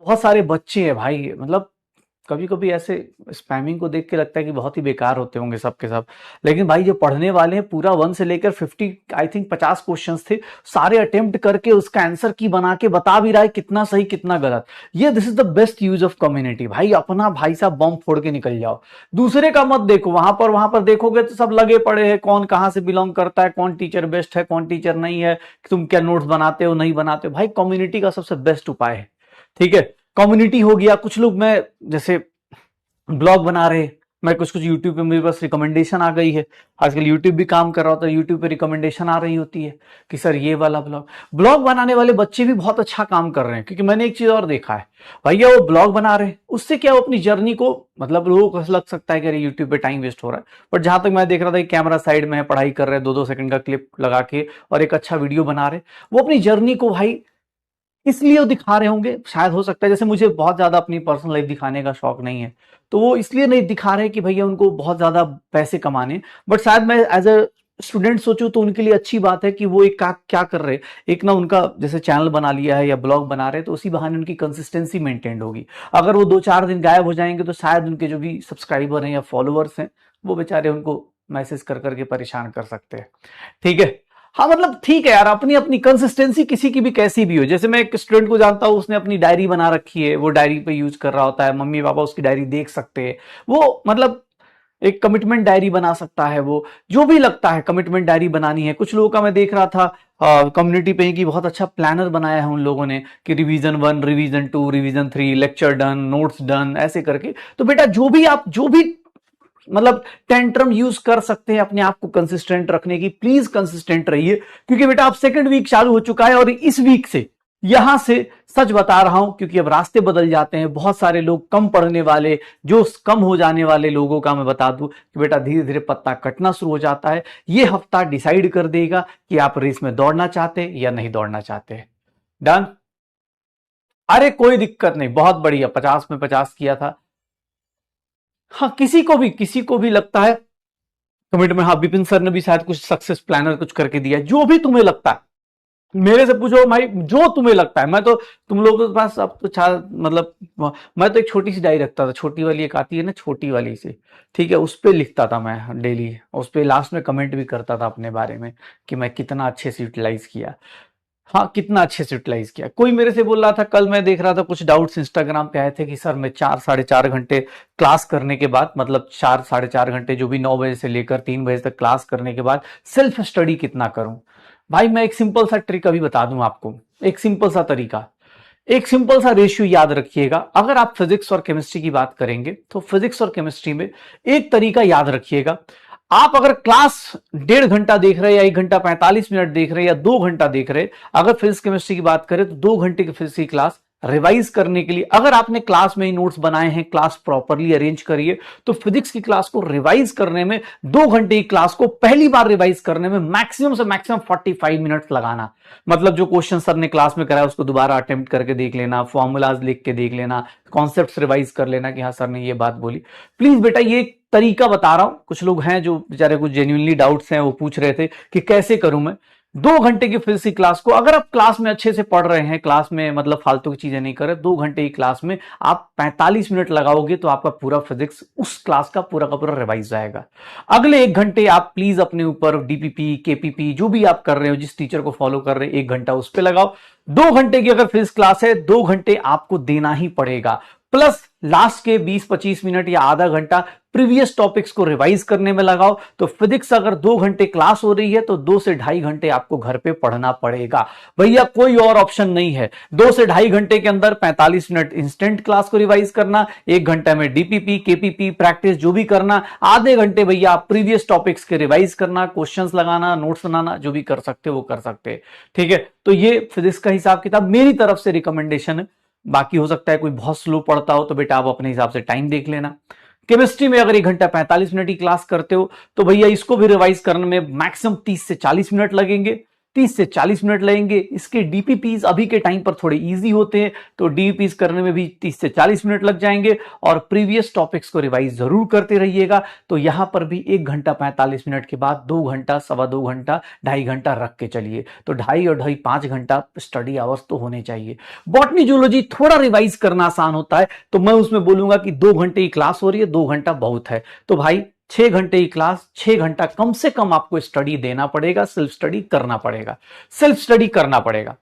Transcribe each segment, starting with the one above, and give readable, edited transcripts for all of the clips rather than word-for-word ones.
बहुत सारे बच्चे हैं भाई, मतलब कभी कभी ऐसे स्पैमिंग को देख के लगता है कि बहुत ही बेकार होते होंगे सब के सब। लेकिन भाई जो पढ़ने वाले हैं, पूरा 1 से लेकर 50, आई थिंक 50 क्वेश्चंस थे, सारे अटेम्प्ट करके उसका आंसर की बना के बता भी रहा है कितना सही कितना गलत। ये this is the best use of community भाई। अपना भाई साहब बॉम्ब फोड़ के निकल जाओ, दूसरे का मत देखो। वहां पर देखोगे तो सब लगे पड़े हैं, कौन कहां से बिलोंग करता है, कौन टीचर बेस्ट है, कौन टीचर नहीं है, तुम क्या नोट्स बनाते हो नहीं बनाते हो। भाई कम्युनिटी का सबसे बेस्ट उपाय है, ठीक है। कम्युनिटी हो गया। कुछ लोग, मैं जैसे ब्लॉग बना रहे, मैं कुछ कुछ यूट्यूब पे मेरे पास रिकमेंडेशन आ गई है। आजकल यूट्यूब भी काम कर रहा होता है, यूट्यूब पे रिकमेंडेशन आ रही होती है कि सर ये वाला ब्लॉग। ब्लॉग बनाने वाले बच्चे भी बहुत अच्छा काम कर रहे हैं, क्योंकि मैंने एक चीज और देखा है भैया, वो ब्लॉग बना रहे हैं, उससे क्या वो अपनी जर्नी को, मतलब लोगों को लग सकता है कि अरे यूट्यूब पे टाइम वेस्ट हो रहा है, बट जहां तक मैं देख रहा था कि कैमरा साइड में है, पढ़ाई कर रहे हैं, 2-2 सेकंड का क्लिप लगा के और एक अच्छा वीडियो बना रहे, वो अपनी जर्नी को भाई इसलिए वो दिखा रहे होंगे, शायद हो सकता है, जैसे मुझे बहुत ज्यादा अपनी पर्सनल लाइफ दिखाने का शौक नहीं है, तो वो इसलिए नहीं दिखा रहे कि भैया उनको बहुत ज्यादा पैसे कमाने, बट शायद मैं एज अ स्टूडेंट सोचूं तो उनके लिए अच्छी बात है कि वो एक क्या कर रहे, एक ना उनका जैसे चैनल बना लिया है या ब्लॉग बना रहे, तो उसी बहाने उनकी कंसिस्टेंसी मेंटेन होगी। अगर वो 2-4 दिन गायब हो जाएंगे तो शायद उनके जो भी सब्सक्राइबर हैं या फॉलोअर्स हैं, वो बेचारे उनको मैसेज कर करके परेशान कर सकते हैं, ठीक है। हाँ मतलब ठीक है यार, अपनी अपनी कंसिस्टेंसी किसी की भी कैसी भी हो। जैसे मैं एक स्टूडेंट को जानता हूं, उसने अपनी डायरी बना रखी है, वो डायरी पे यूज कर रहा होता है, मम्मी पापा उसकी डायरी देख सकते हैं, वो मतलब एक कमिटमेंट डायरी बना सकता है। वो जो भी लगता है कमिटमेंट डायरी बनानी है। कुछ लोगों का मैं देख रहा था कम्युनिटी पे कि बहुत अच्छा प्लानर बनाया है उन लोगों ने, कि revision 1, revision 2, revision 3, lecture done, notes done, ऐसे करके। तो बेटा जो भी मतलब टेंट्रम यूज कर सकते हैं अपने आप को कंसिस्टेंट रखने की, प्लीज कंसिस्टेंट रहिए, क्योंकि बेटा अब सेकंड वीक चालू हो चुका है, और इस वीक से, यहां से सच बता रहा हूं, क्योंकि अब रास्ते बदल जाते हैं। बहुत सारे लोग कम पढ़ने वाले, जो कम हो जाने वाले लोगों का मैं बता दूं कि बेटा धीरे धीरे पत्ता कटना शुरू हो जाता है। यह हफ्ता डिसाइड कर देगा कि आप रेस में दौड़ना चाहते हैं या नहीं दौड़ना चाहते। डन। अरे कोई दिक्कत नहीं, बहुत बढ़िया, 50 में 50 किया था। हाँ किसी को भी लगता है कमेंट में, हाँ विपिन सर ने भी शायद कुछ सक्सेस प्लानर कुछ करके दिया है, जो भी तुम्हें लगता है मेरे से पूछो भाई, जो तुम्हें लगता है। मैं तो तुम लोगों के पास अब तो मतलब मैं तो एक छोटी सी डायरी रखता था, छोटी वाली एक आती है ना, छोटी वाली से, ठीक है, उस पे लिखता था मैं डेली, उस पे लास्ट में कमेंट भी करता था अपने बारे में कि मैं कितना अच्छे से यूटिलाइज किया। हाँ कितना अच्छे से यूटिलाइज किया। कोई मेरे से बोल रहा था, कल मैं देख रहा था कुछ डाउट्स इंस्टाग्राम पे आए थे कि सर मैं 4-4.5 घंटे क्लास करने के बाद, मतलब 4-4.5 घंटे जो भी 9 बजे से लेकर 3 बजे तक क्लास करने के बाद सेल्फ स्टडी कितना करूं। भाई मैं एक सिंपल सा ट्रिक अभी बता दूं आपको, एक सिंपल सा तरीका, एक सिंपल सा रेशियो याद रखिएगा। अगर आप फिजिक्स और केमिस्ट्री की बात करेंगे तो फिजिक्स और केमिस्ट्री में एक तरीका याद रखिएगा। आप अगर क्लास 1.5 घंटा देख रहे हैं, या 1 घंटा 45 मिनट देख रहे हैं, या 2 घंटा देख रहे हैं, अगर फिजिक्स केमिस्ट्री की बात करें तो 2 घंटे की फिजिक्स की क्लास रिवाइज करने के लिए, अगर आपने क्लास में ही नोट्स बनाए हैं, क्लास प्रॉपरली अरेंज करिए, तो फिजिक्स की क्लास को रिवाइज करने में, 2 घंटे की क्लास को पहली बार रिवाइज करने में मैक्सिमम से मैक्सिमम 45 मिनट्स लगाना। मतलब जो क्वेश्चन सर ने क्लास में कराया उसको दोबारा अटेम्प्ट करके देख लेना, फॉर्मूलाज लिख के देख लेना, कॉन्सेप्ट्स रिवाइज कर लेना कि हाँ सर ने ये बात बोली। प्लीज बेटा ये तरीका बता रहा हूं, कुछ लोग हैं जो बेचारे कुछ जेन्युइनली डाउट्स हैं, वो पूछ रहे थे कि कैसे करूं मैं। 2 घंटे की फिजिक्स की क्लास को, अगर आप क्लास में अच्छे से पढ़ रहे हैं, क्लास में मतलब फालतू की चीजें नहीं कर रहे, 2 घंटे की क्लास में आप 45 मिनट लगाओगे तो आपका पूरा फिजिक्स उस क्लास का पूरा रिवाइज जाएगा। अगले 1 घंटे आप प्लीज अपने ऊपर डीपीपी, केपीपी जो भी आप कर रहे हो, जिस टीचर को फॉलो कर रहे हैं, 1 घंटा उस पर लगाओ। 2 घंटे की अगर फिजिक्स क्लास है, 2 घंटे आपको देना ही पड़ेगा, प्लस लास्ट के 20-25 मिनट या आधा घंटा प्रीवियस टॉपिक्स को रिवाइज करने में लगाओ। तो फिजिक्स अगर 2 घंटे क्लास हो रही है तो 2 से 2.5 घंटे आपको घर पे पढ़ना पड़ेगा। भैया कोई और ऑप्शन नहीं है। 2 से 2.5 घंटे के अंदर 45 मिनट इंस्टेंट क्लास को रिवाइज करना, 1 घंटा में डीपीपी, केपीपी प्रैक्टिस जो भी करना, आधे घंटे भैया आप प्रीवियस टॉपिक्स के रिवाइज करना, क्वेश्चंस लगाना, नोट्स बनाना, जो भी कर सकते हो वो कर सकते हैं, ठीक है। तो ये फिजिक्स का हिसाब किताब मेरी तरफ से रिकमेंडेशन है। बाकी हो सकता है कोई बहुत स्लो पढ़ता हो तो बेटा आप अपने हिसाब से टाइम देख लेना। केमिस्ट्री में अगर 1 घंटा 45 मिनट की क्लास करते हो तो भैया इसको भी रिवाइज करने में मैक्सिमम 30 से 40 मिनट लगेंगे। 30 से 40 मिनट लगेंगे। इसके डीपीपीज अभी के टाइम पर थोड़े इजी होते हैं, तो डीपीपीज करने में भी 30 से 40 मिनट लग जाएंगे। और प्रीवियस टॉपिक्स को रिवाइज जरूर करते रहिएगा। तो यहां पर भी 1 घंटा 45 मिनट के बाद 2 घंटा, सवा 2 घंटा, 2.5 घंटा रख के चलिए। तो 2.5 और 2.5 5 घंटा स्टडी आवर्स तो होने चाहिए। बॉटनी जूलॉजी थोड़ा रिवाइज करना आसान होता है, तो मैं उसमें बोलूंगा कि 2 घंटे की क्लास हो रही है, 2 घंटा बहुत है। तो भाई 6 घंटे की क्लास, 6 घंटा कम से कम आपको स्टडी देना पड़ेगा, सेल्फ स्टडी करना पड़ेगा, सेल्फ स्टडी करना पड़ेगा।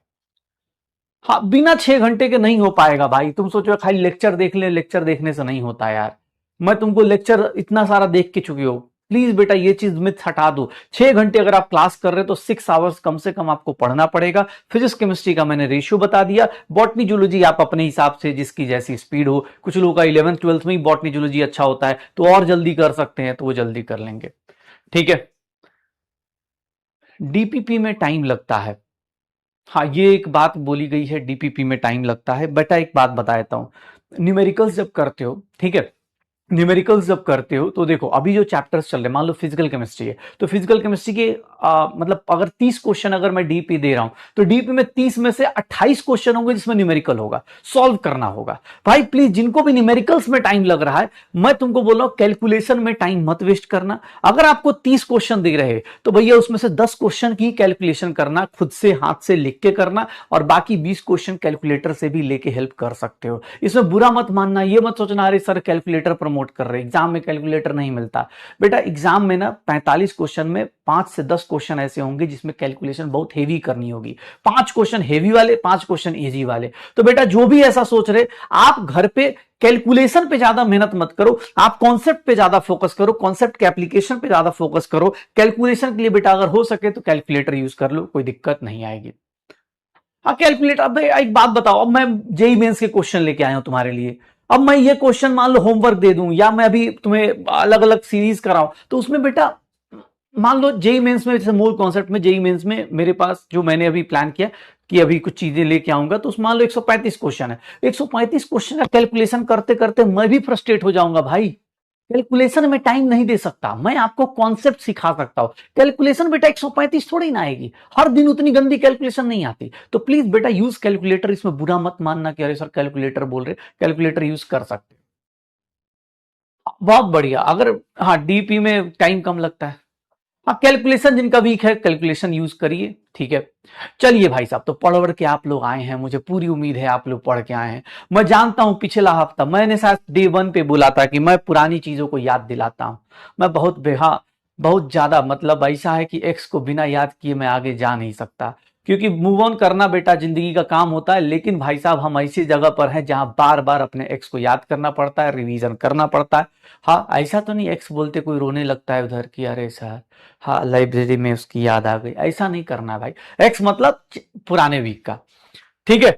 हाँ, बिना 6 घंटे के नहीं हो पाएगा भाई। तुम सोचो खाली लेक्चर देख ले, लेक्चर देखने से नहीं होता यार। मैं तुमको लेक्चर इतना सारा देख के चुकी हो, प्लीज बेटा ये चीज मिथ हटा दो। 6 घंटे अगर आप क्लास कर रहे हो तो 6 आवर्स कम से कम आपको पढ़ना पड़ेगा। फिजिक्स केमिस्ट्री का मैंने रेशियो बता दिया। बॉटनी जूलॉजी आप अपने हिसाब से, जिसकी जैसी स्पीड हो, कुछ लोगों का 11th 12th में ही बॉटनी जूलॉजी अच्छा होता है, तो और जल्दी कर सकते हैं, तो वो जल्दी कर लेंगे। ठीक है। डीपीपी में टाइम लगता है। हाँ, ये एक बात बोली गई है, डीपीपी में टाइम लगता है। बेटा एक बात बता देता हूं, न्यूमेरिकल्स जब करते हो, ठीक है, न्यूमेरिकल्स जब करते हो तो देखो अभी जो चैप्टर्स चल रहे हैं, मान लो फिजिकल केमिस्ट्री है, तो फिजिकल केमिस्ट्री के मतलब अगर 30 क्वेश्चन अगर मैं डीपी दे रहा हूं, तो डीपी में 30 में से 28 क्वेश्चन होंगे जिसमें न्यूमेरिकल होगा, सॉल्व करना होगा। भाई प्लीज, जिनको भी न्यूमेरिकल्स में टाइम लग रहा है, मैं तुमको बोल रहा हूं कैलकुलेशन में टाइम मत वेस्ट करना। अगर आपको 30 क्वेश्चन दे रहे तो भैया उसमें से 10 क्वेश्चन की कैलकुलेशन करना, खुद से हाथ से लिख के करना, और बाकी 20 क्वेश्चन कैलकुलेटर से भी लेके हेल्प कर सकते हो। इसमें बुरा मत मानना, ये मत सोचना अरे सर कैलकुलेटर प्रमोट कर रहे, एग्जाम में कैलकुलेटर नहीं मिलता। बेटा एग्जाम में ना 45 क्वेश्चन में 5 से 10 क्वेश्चन ऐसे होंगे जिसमें कैलकुलेशन बहुत हेवी करनी होगी। 5 क्वेश्चन हेवी वाले, 5 क्वेश्चन इजी वाले। तो बेटा जो भी ऐसा सोच रहे, आप घर पे कैलकुलेशन पे ज्यादा मेहनत मत करो, आप कॉन्सेप्ट पे ज्यादा फोकस करो, कॉन्सेप्ट के एप्लीकेशन पे ज्यादा फोकस करो। कैलकुलेशन के लिए बेटा अगर हो सके तो कैलकुलेटर यूज कर लो, कोई दिक्कत नहीं आएगी। हाँ कैलकुलेटर, अब एक बात बताओ, अब मैं जेई मेंस के क्वेश्चन लेके आया हूं तुम्हारे लिए। अब मैं ये क्वेश्चन मान लो होमवर्क दे दूं, या मैं अभी तुम्हें अलग अलग सीरीज कराऊं, तो उसमें बेटा मान लो जेई मेंस में, जैसे मूल कॉन्सेप्ट में जेई मेंस में मेरे पास जो मैंने अभी प्लान किया कि अभी कुछ चीजें लेके आऊंगा, तो उसमें मान लो 135 क्वेश्चन है। 135 क्वेश्चन का कैलकुलेशन करते करते मैं भी फ्रस्ट्रेट हो जाऊंगा भाई। कैलकुलेशन में टाइम नहीं दे सकता, मैं आपको कॉन्सेप्ट सिखा सकता हूं। कैलकुलेशन बेटा 135 थोड़ी ना आएगी, हर दिन उतनी गंदी कैलकुलेशन नहीं आती। तो प्लीज बेटा यूज कैलकुलेटर, इसमें बुरा मत मानना कि अरे सर कैलकुलेटर बोल रहे, कैलकुलेटर यूज कर सकते हैं। बहुत बढ़िया। अगर हाँ डीपी में टाइम कम लगता है, हाँ कैलकुलेशन जिनका वीक है कैलकुलेशन यूज करिए। ठीक है। चलिए भाई साहब, तो पढ़ वढ़ के आप लोग आए हैं, मुझे पूरी उम्मीद है आप लोग पढ़ के आए हैं। मैं जानता हूं पिछला हफ्ता मैंने शायद डे 1 पे बोला था कि मैं पुरानी चीजों को याद दिलाता हूं। मैं बहुत बेहा बहुत ज्यादा, मतलब ऐसा है कि एक्स को बिना याद किए मैं आगे जा नहीं सकता, क्योंकि मूव ऑन करना बेटा जिंदगी का काम होता है। लेकिन भाई साहब हम ऐसी जगह पर हैं जहां बार बार अपने एक्स को याद करना पड़ता है, रिवीजन करना पड़ता है। हाँ ऐसा तो नहीं एक्स बोलते कोई रोने लगता है उधर की अरे सर हाँ लाइब्रेरी में उसकी याद आ गई, ऐसा नहीं करना है भाई। एक्स मतलब पुराने वीक का। ठीक है।